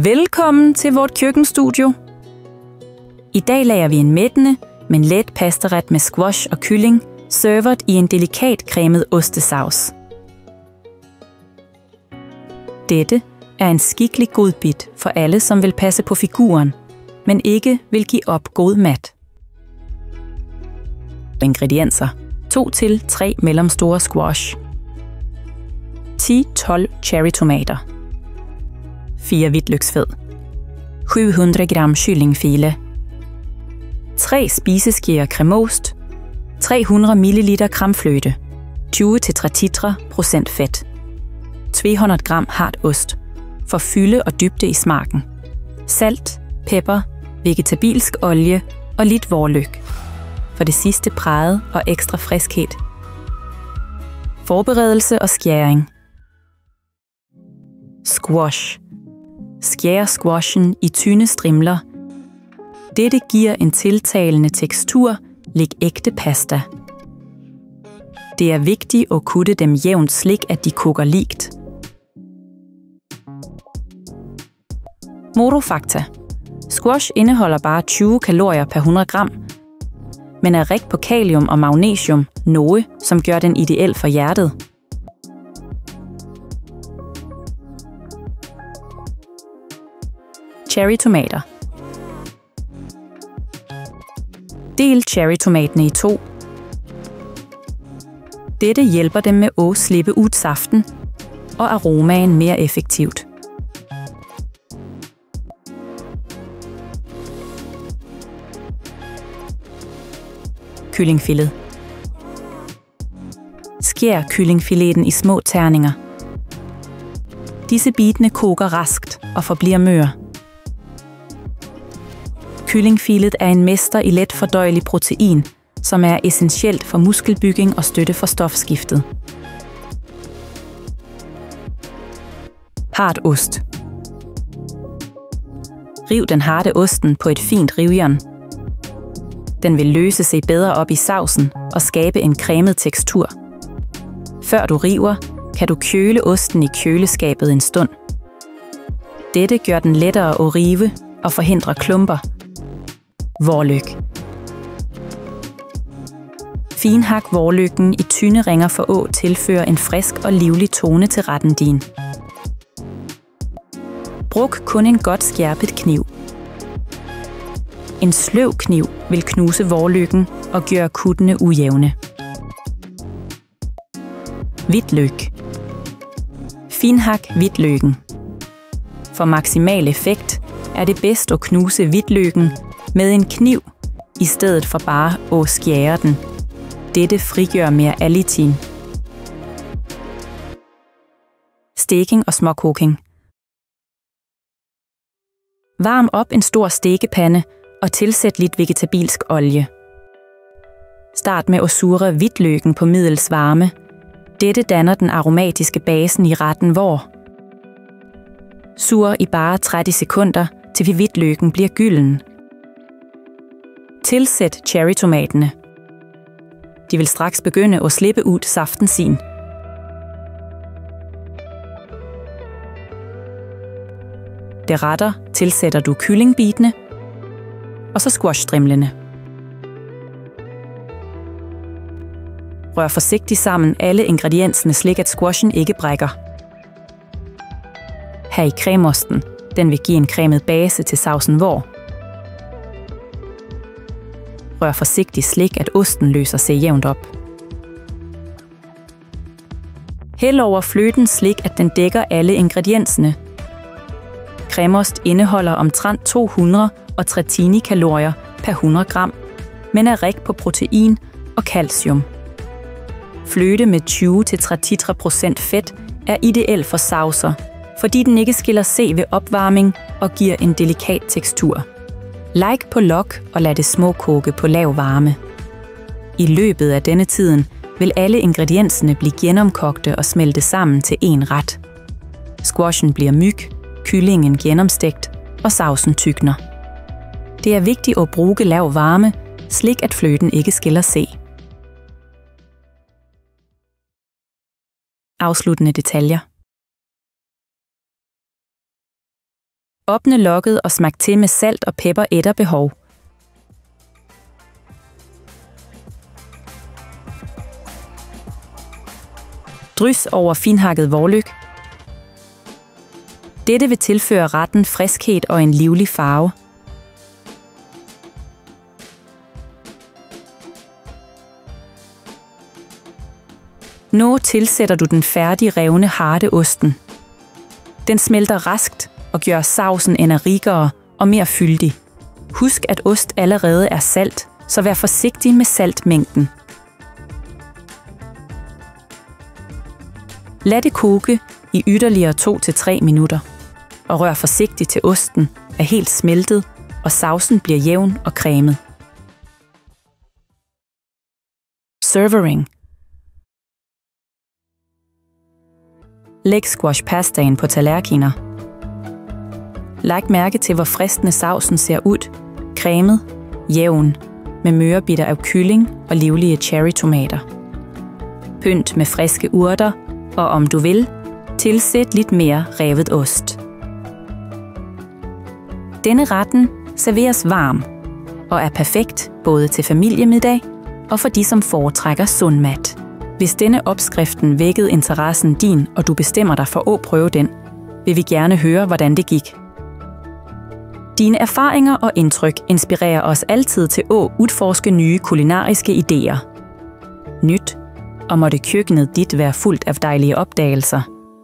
Velkommen til vort køkkenstudio. I dag laver vi en mættende, men let pastaret med squash og kylling, serveret i en delikat cremet ostesaus. Dette er en skikkelig godbit for alle, som vil passe på figuren, men ikke vil give op god mat. Ingredienser: 2-3 mellemstore squash, 10-12 cherrytomater, 4 hvidløgsfed, 700 gram kyllingfile, 3 spiseskeer cremost, 300 ml cremefløte, 20-30% fedt, 200 gram hard ost for fylde og dybde i smaken, salt, pepper, vegetabilsk olie og lidt hvidløg for det sidste prade og ekstra friskhed. Forberedelse og skæring. Squash. Skær squashen i tynde strimler. Dette giver en tiltalende tekstur, lig ægte pasta. Det er vigtigt at kutte dem jævnt, slik at de koger likt. Modofakta. Squash indeholder bare 20 kalorier per 100 gram, men er rig på kalium og magnesium, noget som gør den ideel for hjertet. Cherrytomater. Del cherrytomatene i 2. Dette hjælper dem med at slippe ud saften og aromaen mere effektivt. Kyllingfilet. Skær kyllingfileten i små terninger. Disse bitene koger raskt og forbliver møre. Kyllingfilet er en mester i let fordøjelig protein, som er essentielt for muskelbygning og støtte for stofskiftet. Hard ost. Riv den harde osten på et fint rivjern. Den vil løse sig bedre op i sausen og skabe en cremet tekstur. Før du river, kan du køle osten i køleskabet en stund. Dette gør den lettere at rive og forhindrer klumper. Hvidløg. Finhak hvidløggen i tynde ringer for at tilføre en frisk og livlig tone til retten din. Brug kun en godt skærpet kniv. En sløv kniv vil knuse hvidløggen og gøre kuttene ujævne. Hvidløg. Finhak hvidløggen. For maksimal effekt er det bedst at knuse hvidløggen med en kniv i stedet for bare at skære den. Dette frigør mere alitin. Steking og småkoking. Varm op en stor stekepande og tilsæt lidt vegetabilsk olie. Start med at surre hvidløggen på middels varme. Dette danner den aromatiske basen i retten, hvor sur i bare 30 sekunder, til hvidløggen bliver gylden. Tilsæt cherrytomaterne. De vil straks begynde at slippe ud saften sin. Deretter tilsætter du kyllingbitene og så squashstrimlene. Rør forsigtigt sammen alle ingredienserne, slik at squashen ikke brækker. Her i cremosten, den vil give en cremet base til sausen hvor. Rør forsigtigt, slik at osten løser sig jævnt op. Hæld over fløten, slik at den dækker alle ingredienserne. Cremost indeholder omtrent 230 kalorier per 100 gram, men er rig på protein og calcium. Fløte med 20-30% fedt er ideel for saucer, fordi den ikke skiller sig ved opvarming og giver en delikat tekstur. Like på log og lad det småkoge på lav varme. I løbet af denne tiden vil alle ingredienserne blive gennemkogte og smelte sammen til en ret. Squashen bliver myg, kyllingen gennemstegt og sausen tykner. Det er vigtigt at bruge lav varme, slik at fløten ikke skiller sig. Afsluttende detaljer. Åbne lokket og smag til med salt og pepper efter behov. Drys over finhakket vårlyg. Dette vil tilføre retten friskhed og en livlig farve. Nu tilsætter du den færdige revne hardeosten. Den smelter raskt og gør sausen endnu rigere og mere fyldig. Husk, at ost allerede er salt, så vær forsigtig med saltmængden. Lad det koge i yderligere 2-3 minutter, og rør forsigtigt til osten er helt smeltet, og sausen bliver jævn og cremet. Servering. Læg squashpastaen på tallerkener. Læg mærke til, hvor fristende sausen ser ud, cremet, jævn, med mørebitter af kylling og livlige cherrytomater. Pynt med friske urter, og om du vil, tilsæt lidt mere revet ost. Denne retten serveres varm og er perfekt både til familiemiddag og for de, som foretrækker sund mat. Hvis denne opskriften vækkede interessen din, og du bestemmer dig for at prøve den, vil vi gerne høre, hvordan det gik. Dine erfaringer og indtryk inspirerer os altid til at udforske nye kulinariske idéer. Nyt, og måtte køkkenet dit være fuldt af dejlige opdagelser.